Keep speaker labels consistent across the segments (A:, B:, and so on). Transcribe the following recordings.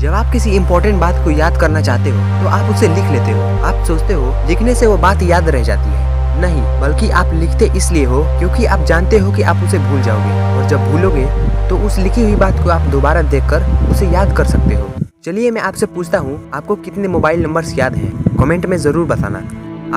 A: जब आप किसी इम्पोर्टेंट बात को याद करना चाहते हो तो आप उसे लिख लेते हो। आप सोचते हो लिखने से वो बात याद रह जाती है, नहीं, बल्कि आप लिखते इसलिए हो क्योंकि आप जानते हो कि आप उसे भूल जाओगे, और जब भूलोगे तो उस लिखी हुई बात को आप दोबारा देखकर उसे याद कर सकते हो। चलिए मैं आपसे पूछता हूँ, आपको कितने मोबाइल नंबर्स याद हैं? कमेंट में जरूर बताना।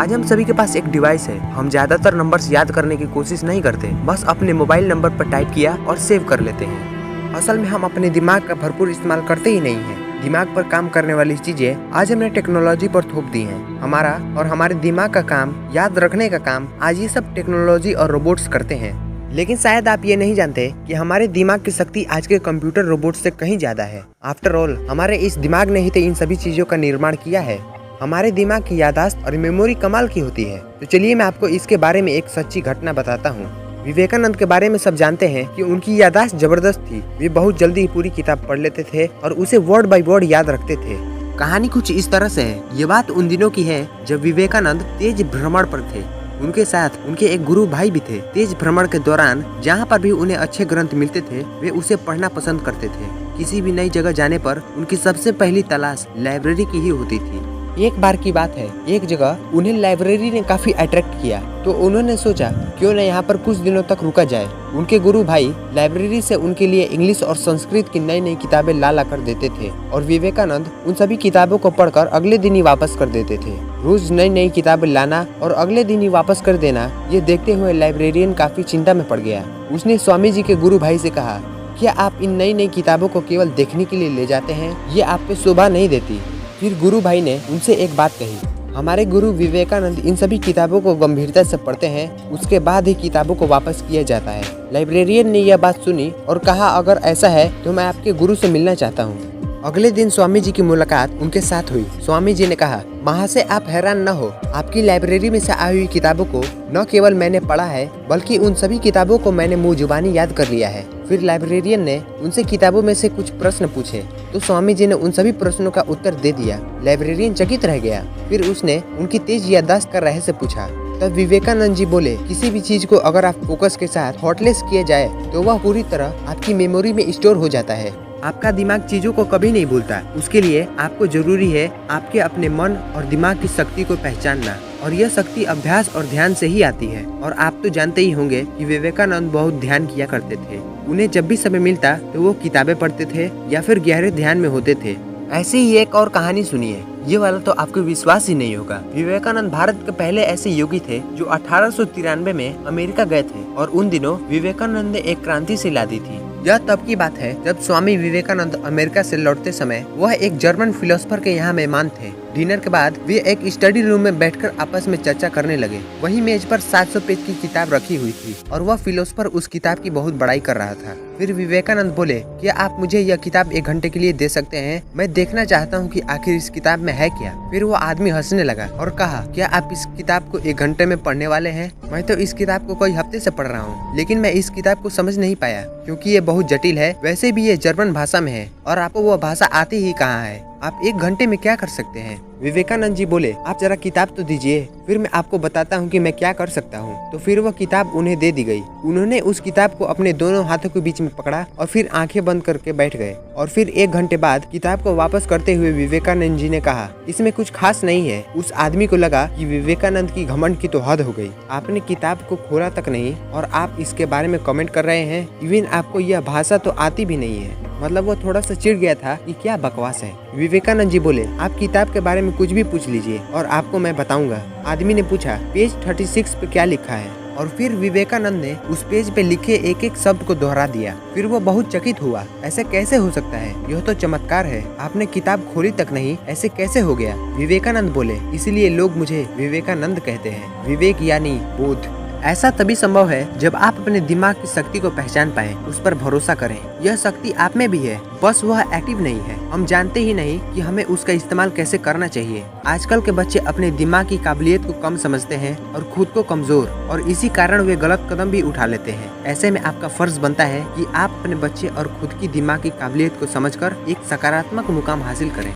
A: आज हम सभी के पास एक डिवाइस है। हम ज्यादातर नंबर्स याद करने की कोशिश नहीं करते, बस अपने मोबाइल नंबर पर टाइप किया और सेव कर लेते हैं। असल में हम अपने दिमाग का भरपूर इस्तेमाल करते ही नहीं हैं। दिमाग पर काम करने वाली चीजें आज हमने टेक्नोलॉजी पर थोप दी हैं। हमारा और हमारे दिमाग का काम, याद रखने का काम, आज ये सब टेक्नोलॉजी और रोबोट्स करते हैं। लेकिन शायद आप ये नहीं जानते कि हमारे दिमाग की शक्ति आज के कंप्यूटर रोबोट से कहीं ज्यादा है। आफ्टर ऑल, हमारे इस दिमाग ने ही तो इन सभी चीजों का निर्माण किया है। हमारे दिमाग की याददाश्त और मेमोरी कमाल की होती है। तो चलिए मैं आपको इसके बारे में एक सच्ची घटना बताता हूँ। विवेकानंद के बारे में सब जानते हैं कि उनकी याददाश्त जबरदस्त थी। वे बहुत जल्दी पूरी किताब पढ़ लेते थे और उसे वर्ड बाय वर्ड याद रखते थे। कहानी कुछ इस तरह से है। ये बात उन दिनों की है जब विवेकानंद तेज भ्रमण पर थे। उनके साथ उनके एक गुरु भाई भी थे। तेज भ्रमण के दौरान जहाँ पर भी उन्हें अच्छे ग्रंथ मिलते थे, वे उसे पढ़ना पसंद करते थे। किसी भी नई जगह जाने पर उनकी सबसे पहली तलाश लाइब्रेरी की ही होती थी। एक बार की बात है, एक जगह उन्हें लाइब्रेरी ने काफी अट्रैक्ट किया, तो उन्होंने सोचा क्यों न यहाँ पर कुछ दिनों तक रुका जाए। उनके गुरु भाई लाइब्रेरी से उनके लिए इंग्लिश और संस्कृत की नई नई किताबें ला कर देते थे, और विवेकानंद उन सभी किताबों को पढ़कर अगले दिन ही वापस कर देते थे। रोज नई नई किताबें लाना और अगले दिन ही वापस कर देना, ये देखते हुए लाइब्रेरियन काफी चिंता में पड़ गया। उसने स्वामी जी के गुरु भाई से कहा, क्या आप इन नई नई किताबों को केवल देखने के लिए ले जाते हैं? ये आप पे शोभा नहीं देती। फिर गुरु भाई ने उनसे एक बात कही, हमारे गुरु विवेकानंद इन सभी किताबों को गंभीरता से पढ़ते हैं, उसके बाद ही किताबों को वापस किया जाता है। लाइब्रेरियन ने यह बात सुनी और कहा, अगर ऐसा है तो मैं आपके गुरु से मिलना चाहता हूँ। अगले दिन स्वामी जी की मुलाकात उनके साथ हुई। स्वामी जी ने कहा, महाशय आप हैरान न हो, आपकी लाइब्रेरी में से आई हुई किताबों को न केवल मैंने पढ़ा है, बल्कि उन सभी किताबों को मैंने मुंह जुबानी याद कर लिया है। फिर लाइब्रेरियन ने उनसे किताबों में से कुछ प्रश्न पूछे, तो स्वामी जी ने उन सभी प्रश्नों का उत्तर दे दिया। लाइब्रेरियन चकित रह गया। फिर उसने उनकी तेज याददाश्त का रहस्य पूछा। तब विवेकानंद जी बोले, किसी भी चीज को अगर आप फोकस के साथ थॉटलेस किया जाए तो वह पूरी तरह आपकी मेमोरी में स्टोर हो जाता है। आपका दिमाग चीजों को कभी नहीं भूलता। उसके लिए आपको जरूरी है आपके अपने मन और दिमाग की शक्ति को पहचानना, और यह शक्ति अभ्यास और ध्यान से ही आती है। और आप तो जानते ही होंगे कि विवेकानंद बहुत ध्यान किया करते थे। उन्हें जब भी समय मिलता तो वो किताबें पढ़ते थे या फिर गहरे ध्यान में होते थे। ऐसे ही एक और कहानी सुनिए, ये वाला तो आपको विश्वास ही नहीं होगा। विवेकानंद भारत के पहले ऐसे योगी थे जो 1893 में अमेरिका गए थे, और उन दिनों विवेकानंद ने एक क्रांति से ला दी थी। यह तब की बात है जब स्वामी विवेकानंद अमेरिका से लौटते समय वह एक जर्मन फिलोसोफर के यहाँ मेहमान थे। डिनर के बाद वे एक स्टडी रूम में बैठकर आपस में चर्चा करने लगे। वहीं मेज पर 700 पेज की किताब रखी हुई थी और वह फिलोसोफर उस किताब की बहुत बड़ाई कर रहा था। फिर विवेकानंद बोले, क्या आप मुझे यह किताब 1 घंटे के लिए दे सकते हैं? मैं देखना चाहता हूँ कि आखिर इस किताब में है क्या। फिर वो आदमी हंसने लगा और कहा, क्या आप इस किताब को 1 घंटे में पढ़ने वाले हैं? मैं तो इस किताब को कई हफ्ते से पढ़ रहा हूँ, लेकिन मैं इस किताब को समझ नहीं पाया क्योंकि ये बहुत जटिल है। वैसे भी ये जर्मन भाषा में है और आपको वो भाषा आती ही कहाँ है। आप 1 घंटे में क्या कर सकते हैं? विवेकानंद जी बोले, आप जरा किताब तो दीजिए, फिर मैं आपको बताता हूँ कि मैं क्या कर सकता हूँ। तो फिर वह किताब उन्हें दे दी गई। उन्होंने उस किताब को अपने दोनों हाथों के बीच में पकड़ा और फिर आंखें बंद करके बैठ गए। और फिर 1 घंटे बाद किताब को वापस करते हुए विवेकानंद जी ने कहा, इसमें कुछ खास नहीं है। उस आदमी को लगा कि विवेकानंद की घमंड की तो हद हो गई। आपने किताब को खोला तक नहीं और आप इसके बारे में कमेंट कर रहे हैं। इवन आपको यह भाषा तो आती भी नहीं है। मतलब वो थोड़ा सा चिढ़ गया था कि क्या बकवास है। विवेकानंद जी बोले, आप किताब के बारे में कुछ भी पूछ लीजिए और आपको मैं बताऊंगा। आदमी ने पूछा, पेज 36 पे क्या लिखा है? और फिर विवेकानंद ने उस पेज पे लिखे एक एक शब्द को दोहरा दिया। फिर वो बहुत चकित हुआ, ऐसे कैसे हो सकता है? यह तो चमत्कार है। आपने किताब खोली तक नहीं, ऐसे कैसे हो गया? विवेकानंद बोले, इसलिए लोग मुझे विवेकानंद कहते हैं। विवेक यानी बोध। ऐसा तभी संभव है जब आप अपने दिमाग की शक्ति को पहचान पाएं, उस पर भरोसा करें। यह शक्ति आप में भी है, बस वह एक्टिव नहीं है। हम जानते ही नहीं कि हमें उसका इस्तेमाल कैसे करना चाहिए। आजकल के बच्चे अपने दिमाग की काबिलियत को कम समझते हैं और खुद को कमजोर, और इसी कारण वे गलत कदम भी उठा लेते हैं। ऐसे में आपका फर्ज बनता है कि आप अपने बच्चे और खुद की दिमाग की काबिलियत को समझकर एक सकारात्मक मुकाम हासिल करें।